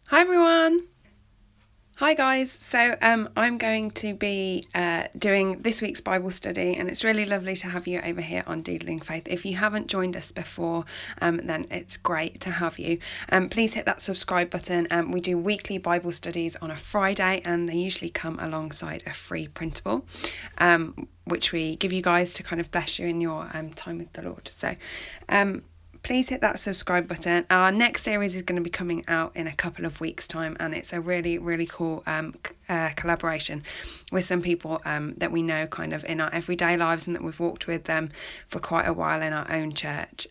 Hi everyone! Hi guys, so I'm going to be doing this week's Bible study, and it's really lovely to have you over here on Doodling Faith. If you haven't joined us before, then it's great to have you. Please hit that subscribe button. We do weekly Bible studies on a Friday, and they usually come alongside a free printable, which we give you guys to kind of bless you in your time with the Lord. So please hit that subscribe button. Our next series is going to be coming out in a couple of weeks' time, and it's a really, really cool collaboration with some people that we know kind of in our everyday lives and that we've walked with them for quite a while in our own church.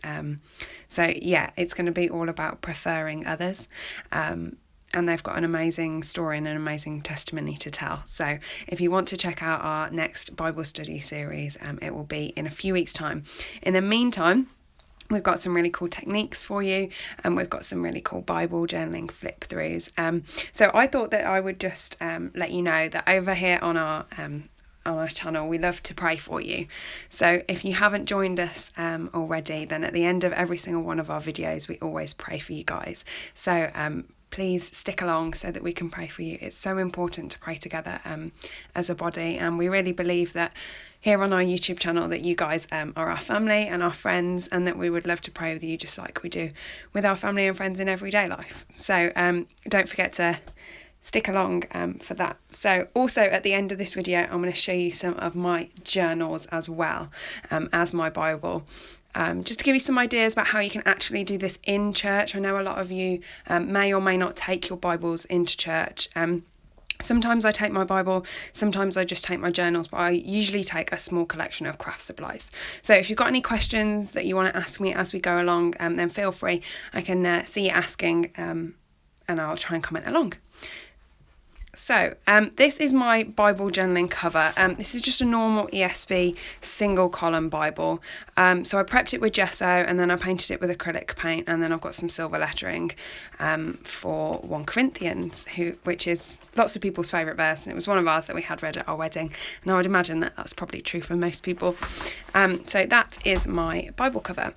So yeah, it's going to be all about preferring others. And they've got an amazing story and an amazing testimony to tell. So if you want to check out our next Bible study series, it will be in a few weeks' time. In the meantime, we've got some really cool techniques for you, and we've got some really cool Bible journaling flip throughs. So I thought that I would just let you know that over here on our channel, we love to pray for you. So if you haven't joined us already, then at the end of every single one of our videos, we always pray for you guys. So please stick along so that we can pray for you. It's so important to pray together as a body, and we really believe that here on our YouTube channel that you guys are our family and our friends, and that we would love to pray with you just like we do with our family and friends in everyday life. So don't forget to stick along for that. So also at the end of this video, I'm going to show you some of my journals as well as my Bible. Just to give you some ideas about how you can actually do this in church. I know a lot of you may or may not take your Bibles into church. Sometimes I take my Bible, sometimes I just take my journals, but I usually take a small collection of craft supplies. So if you've got any questions that you want to ask me as we go along, then feel free. I can see you asking, and I'll try and comment along. So this is my Bible journaling cover. This is just a normal ESV single column Bible. So I prepped it with gesso, and then I painted it with acrylic paint, and then I've got some silver lettering for 1 Corinthians, which is lots of people's favourite verse, and it was one of ours that we had read at our wedding, and I would imagine that that's probably true for most people. So that is my Bible cover.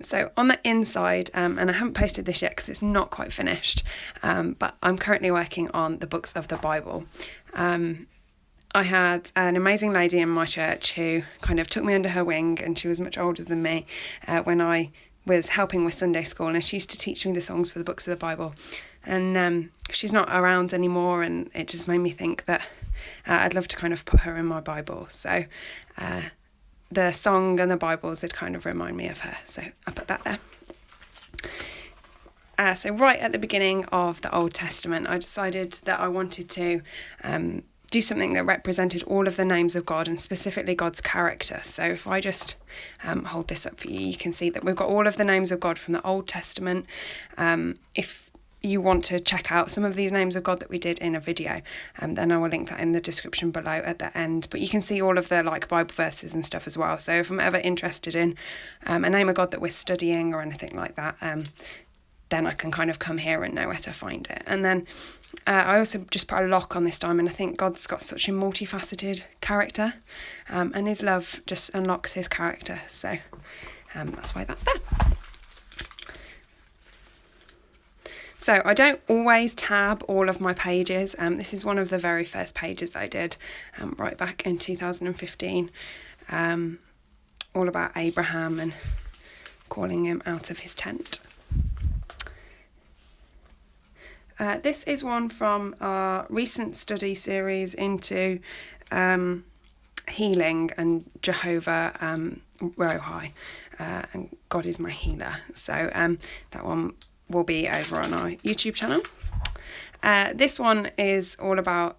So on the inside, and I haven't posted this yet because it's not quite finished, but I'm currently working on the books of the Bible. I had an amazing lady in my church who kind of took me under her wing, and she was much older than me when I was helping with Sunday school, and she used to teach me the songs for the books of the Bible. And she's not around anymore, and it just made me think that I'd love to kind of put her in my Bible. So the song and the Bibles would kind of remind me of her. So I put that there. So right at the beginning of the Old Testament, I decided that I wanted to do something that represented all of the names of God, and specifically God's character. So if I just hold this up for you, you can see that we've got all of the names of God from the Old Testament. If you want to check out some of these names of God that we did in a video, then I will link that in the description below at the end. But you can see all of the Bible verses and stuff as well. So if I'm ever interested in a name of God that we're studying or anything like that, then I can kind of come here and know where to find it. And then I also just put a lock on this time, and I think God's got such a multifaceted character, and his love just unlocks his character. So that's why that's there. So I don't always tab all of my pages. This is one of the very first pages that I did right back in 2015, all about Abraham and calling him out of his tent. This is one from our recent study series into healing and Jehovah Rohi, and God is my healer. So that one will be over on our YouTube channel. This one is all about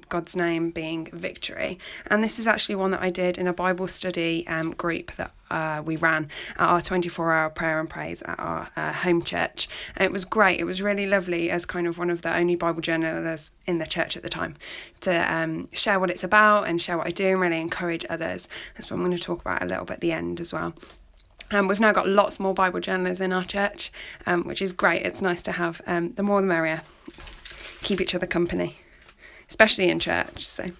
God's name being victory, and this is actually one that I did in a Bible study group that we ran at our 24-hour prayer and praise at our home church. And it was great. It was really lovely as kind of one of the only Bible journalists in the church at the time to share what it's about and share what I do and really encourage others. That's what I'm going to talk about a little bit at the end as well. We've now got lots more Bible journalists in our church, which is great. It's nice to have the more the merrier. Keep each other company, especially in church. So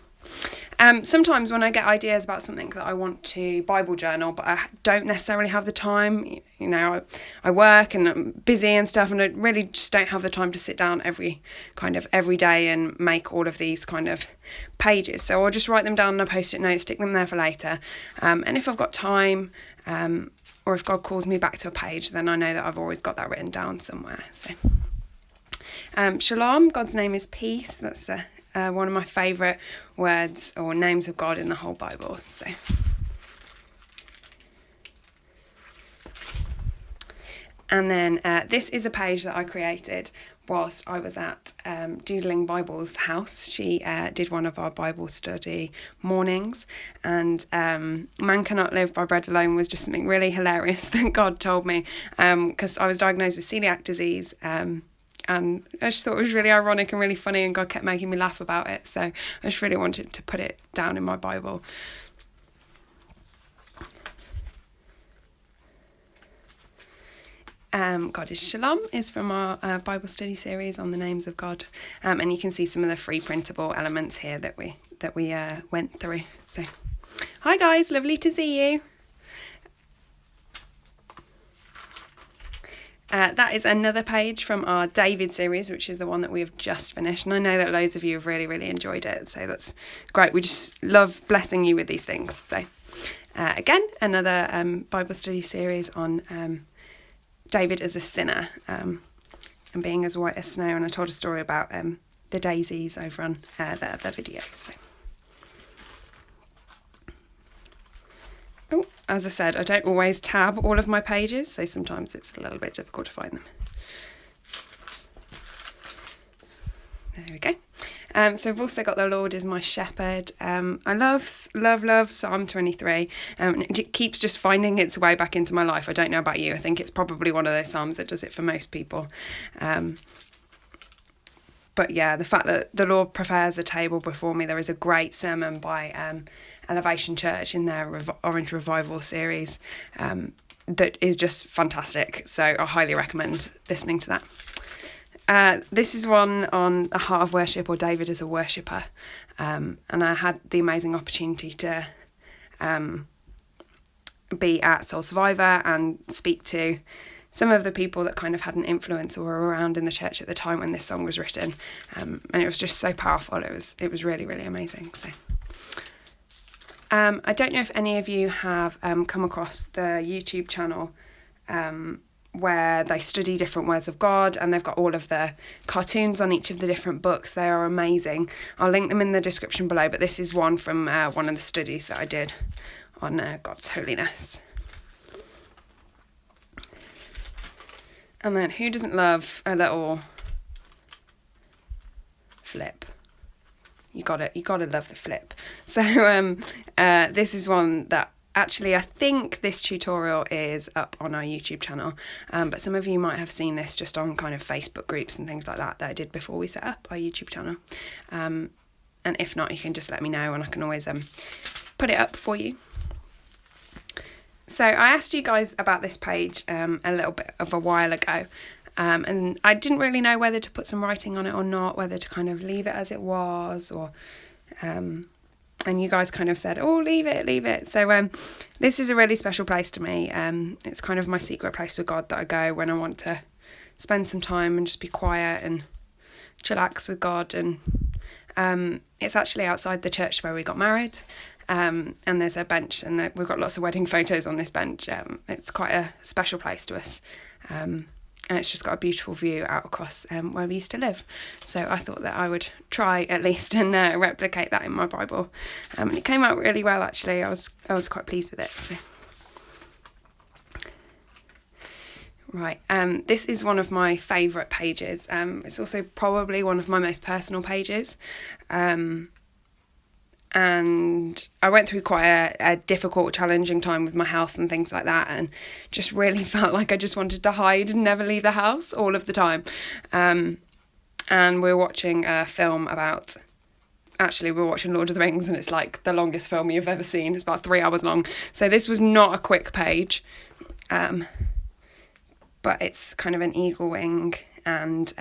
Sometimes when I get ideas about something that I want to Bible journal, but I don't necessarily have the time, you know, I work and I'm busy and stuff, and I really just don't have the time to sit down every day and make all of these kind of pages. So I'll just write them down on a post-it note, stick them there for later. And if I've got time, or if God calls me back to a page, then I know that I've always got that written down somewhere. So, Shalom, God's name is peace. That's one of my favourite words or names of God in the whole Bible. So, and then this is a page that I created whilst I was at Doodling Bible's house. She did one of our Bible study mornings, and man cannot live by bread alone was just something really hilarious that God told me, because I was diagnosed with celiac disease, and I just thought it was really ironic and really funny, and God kept making me laugh about it, so I just really wanted to put it down in my Bible. God is Shalom is from our Bible study series on the names of God, and you can see some of the free printable elements here that we went through. So, hi guys, lovely to see you. That is another page from our David series, which is the one that we have just finished, and I know that loads of you have really, really enjoyed it, so that's great. We just love blessing you with these things. So, again, another Bible study series on David as a sinner, and being as white as snow, and I told a story about the daisies over on the other video. So, as I said, I don't always tab all of my pages, so sometimes it's a little bit difficult to find them. There we go. So we've also got the Lord is my shepherd. I love Psalm 23. It keeps just finding its way back into my life. I don't know about you. I think it's probably one of those psalms that does it for most people. But yeah, the fact that the Lord prepares a table before me. There is a great sermon by Elevation Church in their Orange Revival series that is just fantastic. So I highly recommend listening to that. This is one on the heart of worship, or David as a worshipper, and I had the amazing opportunity to be at Soul Survivor and speak to some of the people that kind of had an influence or were around in the church at the time when this song was written, and it was just so powerful. It was really, really amazing. So I don't know if any of you have come across the YouTube channel where they study different words of God, and they've got all of the cartoons on each of the different books. They are amazing. I'll link them in the description below, but this is one from one of the studies that I did on God's holiness. And then who doesn't love a little flip? You gotta love the flip. So this is one that actually, I think this tutorial is up on our YouTube channel, but some of you might have seen this just on kind of Facebook groups and things like that I did before we set up our YouTube channel. And if not, you can just let me know, and I can always put it up for you. So I asked you guys about this page a little bit of a while ago, and I didn't really know whether to put some writing on it or not, whether to kind of leave it as it was, or and you guys kind of said, oh, leave it. So this is a really special place to me. It's kind of my secret place with God that I go when I want to spend some time and just be quiet and chillax with God. And it's actually outside the church where we got married. And there's a bench, and we've got lots of wedding photos on this bench. It's quite a special place to us. And it's just got a beautiful view out across where we used to live. So I thought that I would try at least and replicate that in my Bible. And it came out really well, actually. I was quite pleased with it. So. Right, this is one of my favourite pages. It's also probably one of my most personal pages. And I went through quite a difficult, challenging time with my health and things like that, and just really felt like I just wanted to hide and never leave the house all of the time. And we were watching a film about... Actually, we were watching Lord of the Rings, and it's like the longest film you've ever seen. It's about 3 hours long. So this was not a quick page, but it's kind of an eagle wing, and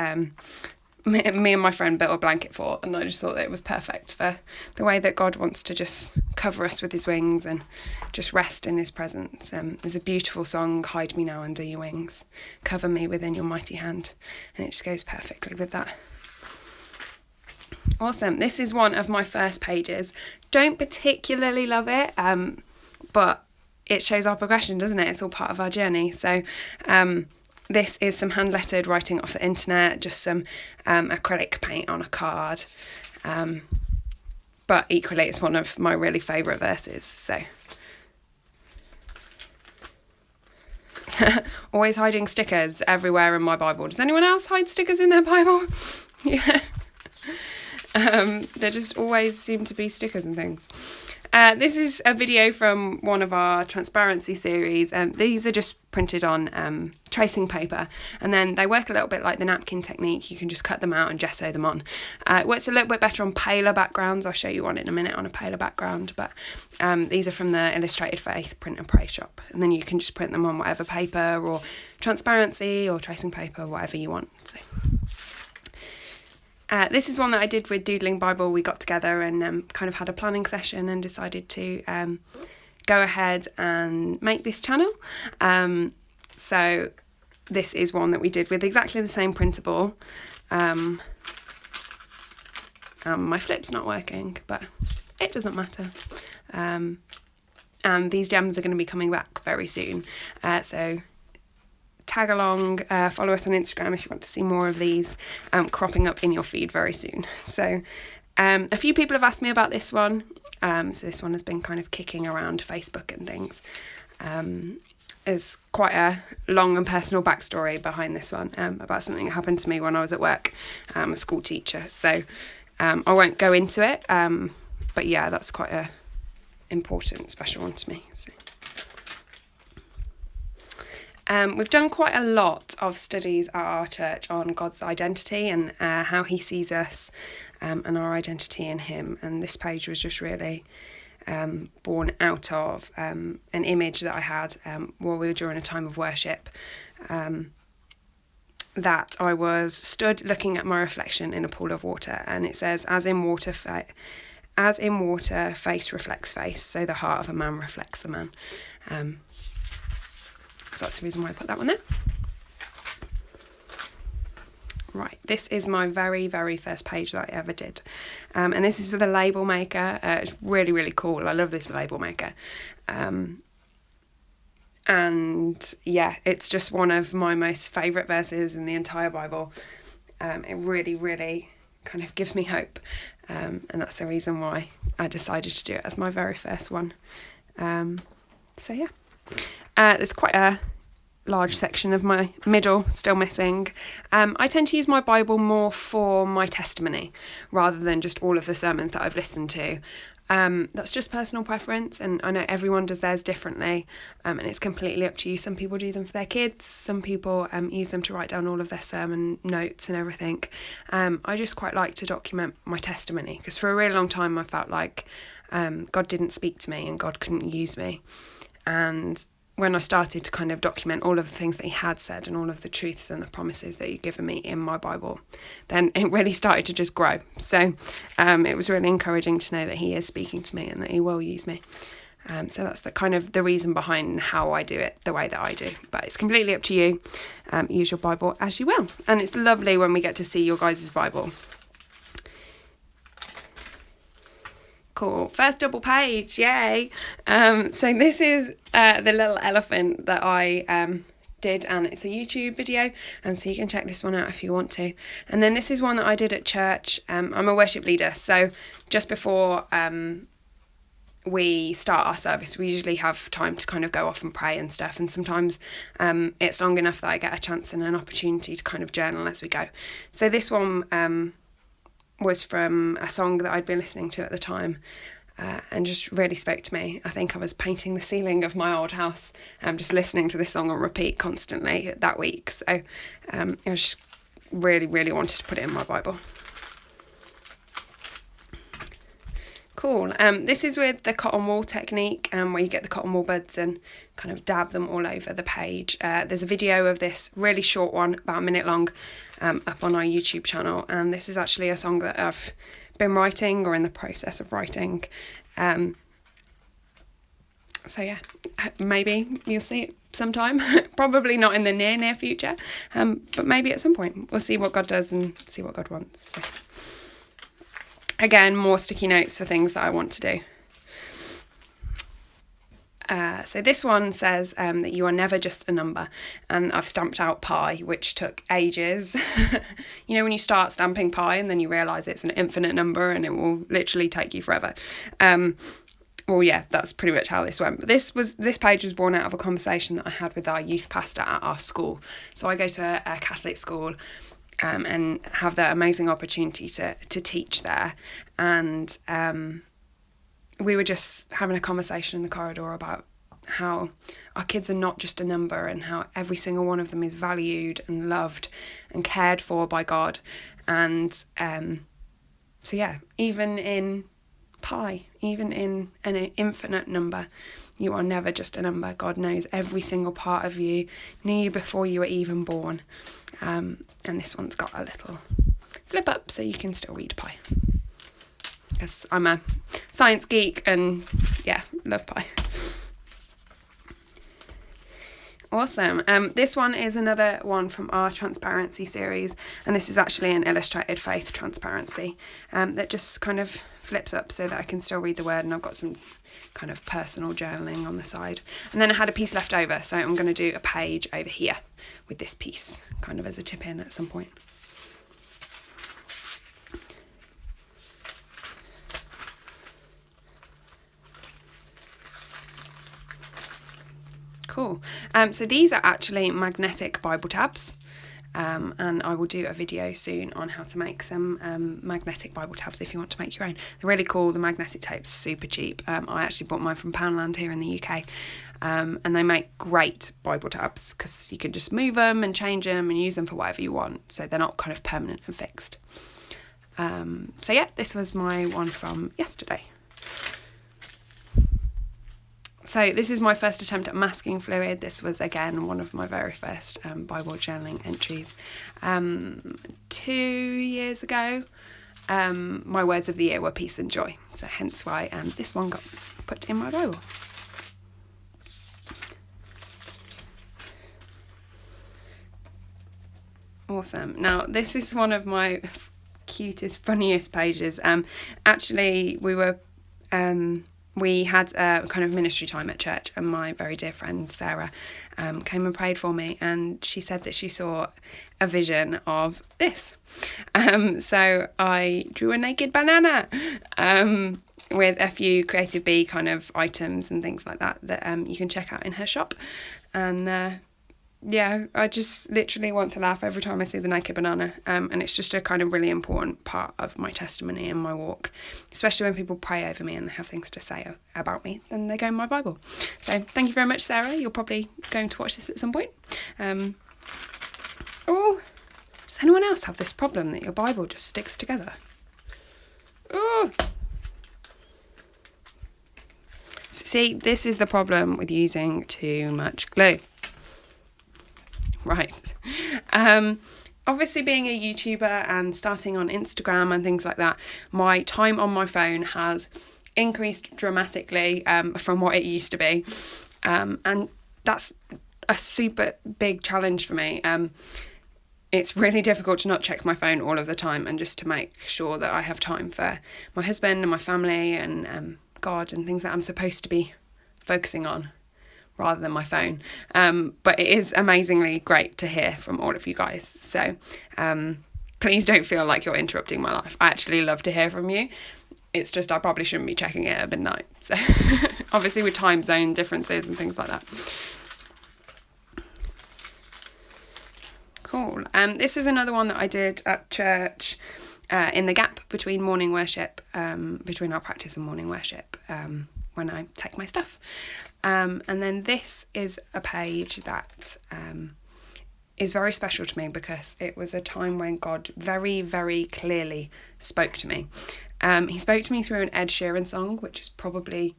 me and my friend built a blanket fort, and I just thought that it was perfect for the way that God wants to just cover us with his wings and just rest in his presence. There's a beautiful song, Hide Me Now Under Your Wings, cover me within your mighty hand, and it just goes perfectly with that. Awesome. This is one of my first pages. Don't particularly love it, but it shows our progression, doesn't it? It's all part of our journey. So this is some hand-lettered writing off the internet, just some acrylic paint on a card. But equally, it's one of my really favourite verses. So always hiding stickers everywhere in my Bible. Does anyone else hide stickers in their Bible? Yeah. There just always seem to be stickers and things. This is a video from one of our transparency series. These are just printed on tracing paper, and then they work a little bit like the napkin technique. You can just cut them out and gesso them on. It works a little bit better on paler backgrounds. I'll show you one in a minute on a paler background, but these are from the Illustrated Faith Print and Pray shop, and then you can just print them on whatever paper or transparency or tracing paper, whatever you want. So. This is one that I did with Doodling Bible. We got together and kind of had a planning session and decided to go ahead and make this channel. So this is one that we did with exactly the same principle. My flip's not working, but it doesn't matter. And these gems are going to be coming back very soon. So tag along, follow us on Instagram if you want to see more of these cropping up in your feed very soon. So a few people have asked me about this one. So this one has been kind of kicking around Facebook and things. There's quite a long and personal backstory behind this one about something that happened to me when I was at work. I'm a school teacher, so I won't go into it. But yeah, that's quite a important, special one to me. So. We've done quite a lot of studies at our church on God's identity and how he sees us and our identity in him. And this page was just really born out of an image that I had while we were during a time of worship, that I was stood looking at my reflection in a pool of water. And it says, as in water, face reflects face, so the heart of a man reflects the man. So that's the reason why I put that one there. Right, this is my very, very first page that I ever did. And this is for the label maker. It's really, really cool. I love this label maker. And yeah, it's just one of my most favourite verses in the entire Bible. It really, really kind of gives me hope. And that's the reason why I decided to do it as my very first one. So yeah. There's quite a large section of my middle still missing. I tend to use my Bible more for my testimony rather than just all of the sermons that I've listened to. That's just personal preference, and I know everyone does theirs differently, and it's completely up to you. Some people do them for their kids, some people use them to write down all of their sermon notes and everything. I just quite like to document my testimony, because for a really long time I felt like God didn't speak to me and God couldn't use me. And when I started to kind of document all of the things that he had said and all of the truths and the promises that he'd given me in my Bible, then it really started to just grow. So it was really encouraging to know that he is speaking to me and that he will use me. So that's the kind of the reason behind how I do it the way that I do. But it's completely up to you. Use your Bible as you will. And it's lovely when we get to see your guys' Bible. Cool. First double page, yay. So this is the little elephant that I did, and it's a YouTube video, so you can check this one out if you want to. And then this is one that I did at church. I'm a worship leader, so just before we start our service, we usually have time to kind of go off and pray and stuff, and sometimes it's long enough that I get a chance and an opportunity to kind of journal as we go. So this one was from a song that I'd been listening to at the time, and just really spoke to me. I think I was painting the ceiling of my old house, just listening to this song on repeat constantly that week. So I just really, really wanted to put it in my Bible. Cool. This is with the cotton wool technique, where you get the cotton wool buds and kind of dab them all over the page. There's a video of this really short one, about a minute long, up on our YouTube channel. And this is actually a song that I've been writing or in the process of writing. So yeah, maybe you'll see it sometime. Probably not in the near future, but maybe at some point. We'll see what God does and see what God wants. So. Again, more sticky notes for things that I want to do. So this one says that you are never just a number, and I've stamped out pi, which took ages. You know when you start stamping pi and then you realise it's an infinite number and it will literally take you forever. Well, yeah, that's pretty much how this went. But this page was born out of a conversation that I had with our youth pastor at our school. So I go to a Catholic school, and have the amazing opportunity to teach there. And we were just having a conversation in the corridor about how our kids are not just a number, and how every single one of them is valued and loved and cared for by God. And so yeah, even in pi, even in an infinite number, you are never just a number. God knows every single part of you, knew you before you were even born. And this one's got a little flip up so you can still read pi. Because I'm a science geek and yeah, love pi. Awesome. This one is another one from our transparency series, and this is actually an illustrated faith transparency that just kind of flips up so that I can still read the word, and I've got some kind of personal journaling on the side. And then I had a piece left over, so I'm going to do a page over here with this piece kind of as a tip in at some point. Cool. So these are actually magnetic Bible tabs, and I will do a video soon on how to make some magnetic Bible tabs if you want to make your own. They're really cool. The magnetic tape's super cheap. I actually bought mine from Poundland here in the UK, and they make great Bible tabs because you can just move them and change them and use them for whatever you want. So they're not kind of permanent and fixed. So yeah, this was my one from yesterday. So this is my first attempt at masking fluid. This was, again, one of my very first Bible journaling entries. 2 years ago, my words of the year were peace and joy. So hence why this one got put in my Bible. Awesome. Now, this is one of my cutest, funniest pages. Actually, we had a kind of ministry time at church, and my very dear friend Sarah came and prayed for me, and she said that she saw a vision of this. So I drew a naked banana with a few Creative Bee kind of items and things like that you can check out in her shop. And yeah, I just literally want to laugh every time I see the naked banana, and it's just a kind of really important part of my testimony and my walk, especially when people pray over me and they have things to say about me, then they go in my Bible. So thank you very much, Sarah. You're probably going to watch this at some point. Oh, does anyone else have this problem that your Bible just sticks together? Oh, see, this is the problem with using too much glue. Right. Obviously, being a YouTuber and starting on Instagram and things like that, my time on my phone has increased dramatically from what it used to be. And that's a super big challenge for me. It's really difficult to not check my phone all of the time and just to make sure that I have time for my husband and my family and God and things that I'm supposed to be focusing on, rather than my phone. But it is amazingly great to hear from all of you guys. So please don't feel like you're interrupting my life. I actually love to hear from you. It's just I probably shouldn't be checking it at midnight. So obviously with time zone differences and things like that. Cool. This is another one that I did at church in the gap between morning worship, between our practice and morning worship, when I take my stuff. And then this is a page that is very special to me because it was a time when God very, very clearly spoke to me. He spoke to me through an Ed Sheeran song, which is probably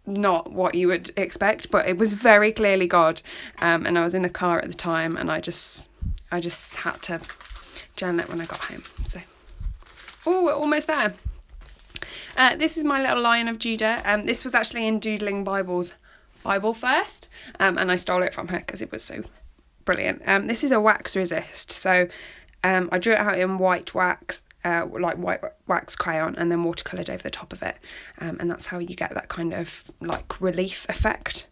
not what you would expect, but it was very clearly God. And I was in the car at the time, and I just had to journal it when I got home. So, we're almost there. This is my little Lion of Judah. This was actually in Doodling Bible's Bible First, and I stole it from her because it was so brilliant. This is a wax resist, so I drew it out in white wax, like white wax crayon, and then watercoloured over the top of it, and that's how you get that kind of like relief effect.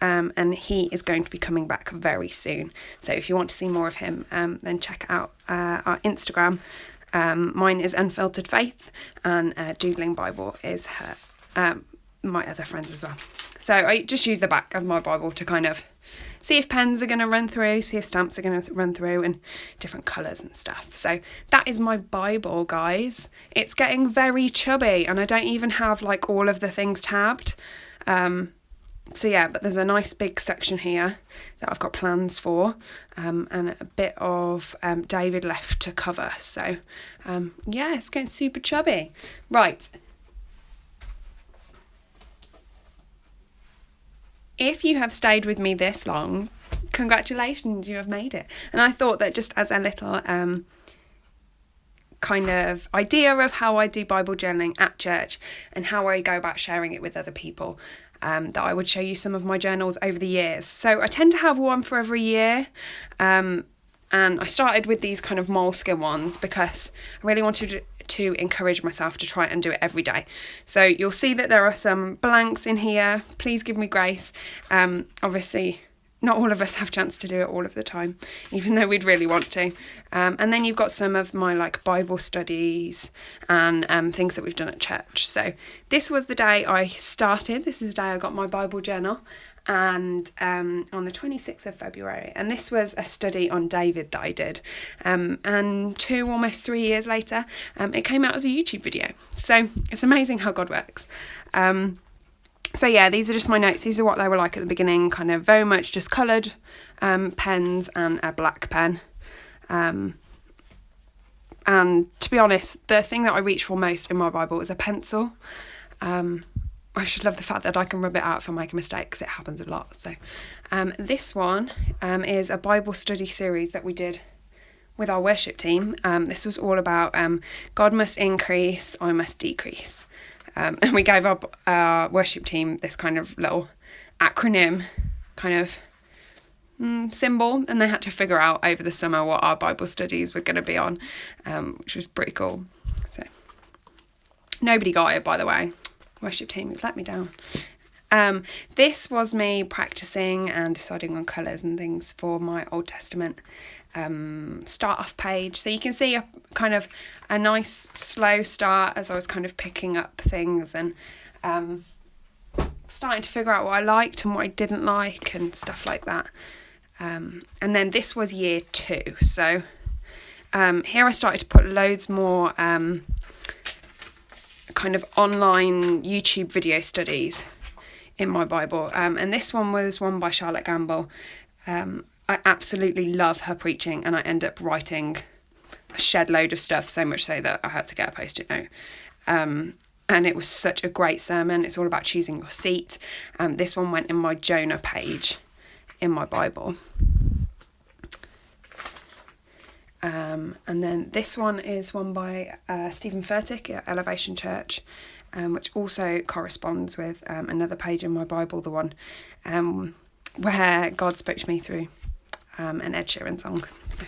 And he is going to be coming back very soon, so if you want to see more of him, then check out our Instagram. Mine is Unfiltered Faith, and Doodling Bible is her, my other friends as well. So I just use the back of my Bible to kind of see if pens are going to run through, see if stamps are going to run through, and different colours and stuff. So that is my Bible, guys. It's getting very chubby, and I don't even have like all of the things tabbed. So yeah, but there's a nice big section here that I've got plans for, and a bit of David left to cover. So yeah, it's getting super chubby. Right. If you have stayed with me this long, congratulations, you have made it. And I thought that just as a little kind of idea of how I do Bible journaling at church and how I go about sharing it with other people, that I would show you some of my journals over the years. So I tend to have one for every year. And I started with these kind of moleskin ones because I really wanted to encourage myself to try and do it every day. So you'll see that there are some blanks in here. Please give me grace. Obviously, not all of us have a chance to do it all of the time, even though we'd really want to. And then you've got some of my like Bible studies and things that we've done at church. So this was the day I started. This is the day I got my Bible journal. And on the 26th of February, and this was a study on David that I did, and almost 3 years later, it came out as a YouTube video. So it's amazing how God works. So yeah, these are just my notes. These are what they were like at the beginning, kind of very much just coloured pens and a black pen. And to be honest, the thing that I reach for most in my Bible is a pencil. I should love the fact that I can rub it out if I make a mistake, because it happens a lot. So this one is a Bible study series that we did with our worship team. This was all about God must increase, I must decrease. And we gave our worship team this kind of little acronym kind of symbol, and they had to figure out over the summer what our Bible studies were going to be on, which was pretty cool. So nobody got it, by the way. Worship team, you've let me down. This was me practicing and deciding on colours and things for my Old Testament start off page. So you can see a kind of a nice slow start as I was kind of picking up things and starting to figure out what I liked and what I didn't like and stuff like that. And then this was year 2. So here I started to put loads more kind of online YouTube video studies in my Bible. And this one was one by Charlotte Gamble. I absolutely love her preaching, and I end up writing a shed load of stuff, so much so that I had to get a post-it note. And it was such a great sermon. It's all about choosing your seat. This one went in my Jonah page in my Bible. And then this one is one by Stephen Furtick at Elevation Church, which also corresponds with another page in my Bible, the one where God spoke to me through an Ed Sheeran song. So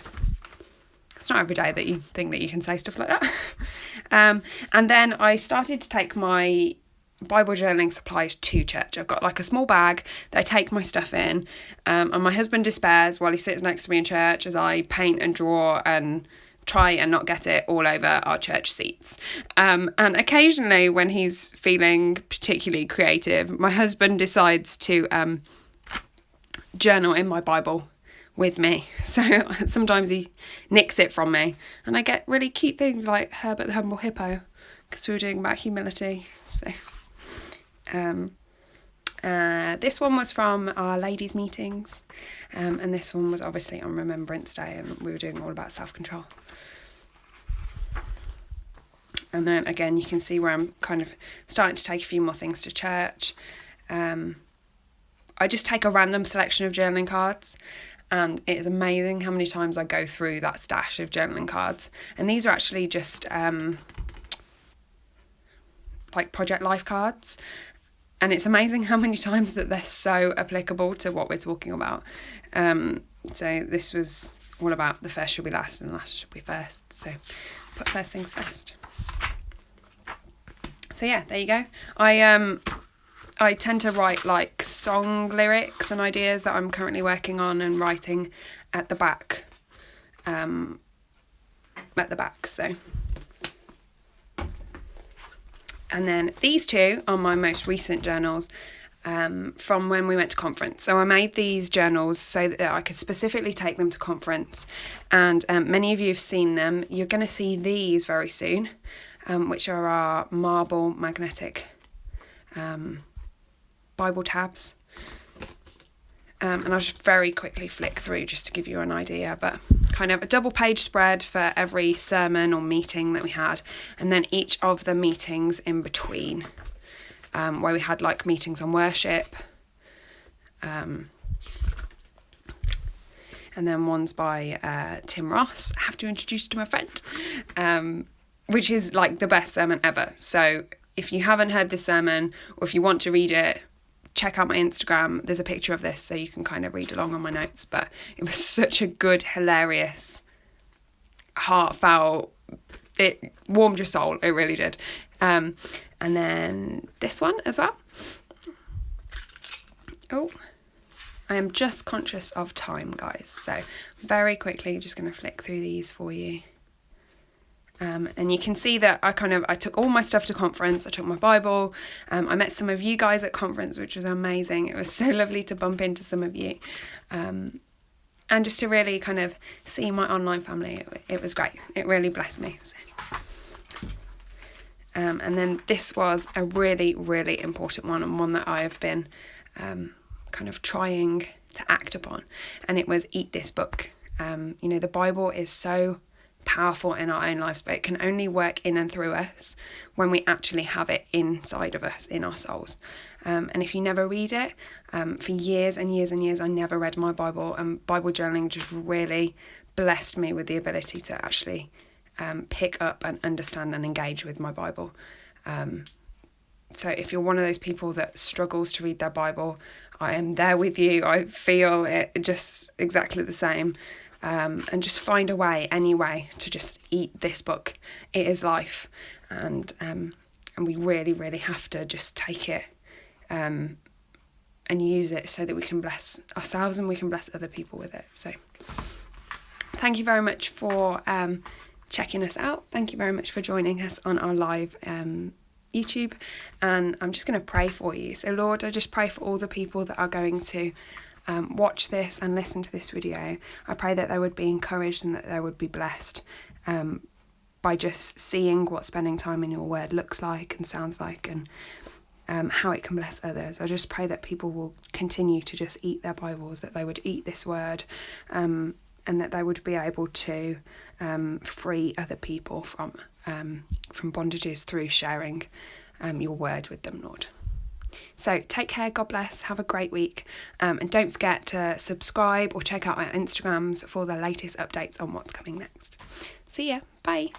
it's not every day that you think that you can say stuff like that. And then I started to take my Bible journaling supplies to church. I've got like a small bag that I take my stuff in, and my husband despairs while he sits next to me in church as I paint and draw and try and not get it all over our church seats. And occasionally when he's feeling particularly creative, my husband decides to journal in my Bible with me. So sometimes he nicks it from me, and I get really cute things like Herbert the Humble Hippo, because we were doing about humility. So this one was from our ladies' meetings, and this one was obviously on Remembrance Day, and we were doing all about self-control. And then again, you can see where I'm kind of starting to take a few more things to church. I just take a random selection of journaling cards, and it is amazing how many times I go through that stash of journaling cards. And these are actually just like Project Life cards. And it's amazing how many times that they're so applicable to what we're talking about. So this was all about the first should be last and last should be first. So put first things first. So yeah, there you go. I tend to write like song lyrics and ideas that I'm currently working on and writing at the back. So. And then these two are my most recent journals from when we went to conference. So I made these journals so that I could specifically take them to conference. And many of you have seen them. You're going to see these very soon, which are our marble magnetic Bible tabs. And I'll just very quickly flick through just to give you an idea, but kind of a double page spread for every sermon or meeting that we had, and then each of the meetings in between, where we had like meetings on worship, and then one's by Tim Ross. I have to introduce to my friend, which is like the best sermon ever. So if you haven't heard this sermon, or if you want to read it, check out my Instagram. There's a picture of this so you can kind of read along on my notes. But it was such a good, hilarious, heartfelt, it warmed your soul. It really did. And then this one as well. Oh, I am just conscious of time, guys. So very quickly, just going to flick through these for you. And you can see that I took all my stuff to conference. I took my Bible. I met some of you guys at conference, which was amazing. It was so lovely to bump into some of you. And just to really kind of see my online family. It was great. It really blessed me. So. And then this was a really, really important one, and one that I have been kind of trying to act upon. And it was eat this book. The Bible is so powerful in our own lives, but it can only work in and through us when we actually have it inside of us, in our souls. And if you never read it, for years and years and years, I never read my Bible, and Bible journaling just really blessed me with the ability to actually pick up and understand and engage with my Bible. So if you're one of those people that struggles to read their Bible, I am there with you. I feel it just exactly the same. And just find a way, any way, to just eat this book. It is life, and we really, really have to just take it and use it so that we can bless ourselves and we can bless other people with it. So thank you very much for checking us out. Thank you very much for joining us on our live YouTube, and I'm just going to pray for you. So Lord, I just pray for all the people that are going to watch this and listen to this video. I pray that they would be encouraged and that they would be blessed by just seeing what spending time in your word looks like and sounds like, and how it can bless others. I just pray that people will continue to just eat their Bibles, that they would eat this word, and that they would be able to free other people from bondages through sharing your word with them, Lord. So take care, God bless, have a great week, and don't forget to subscribe or check out our Instagrams for the latest updates on what's coming next. See ya, bye.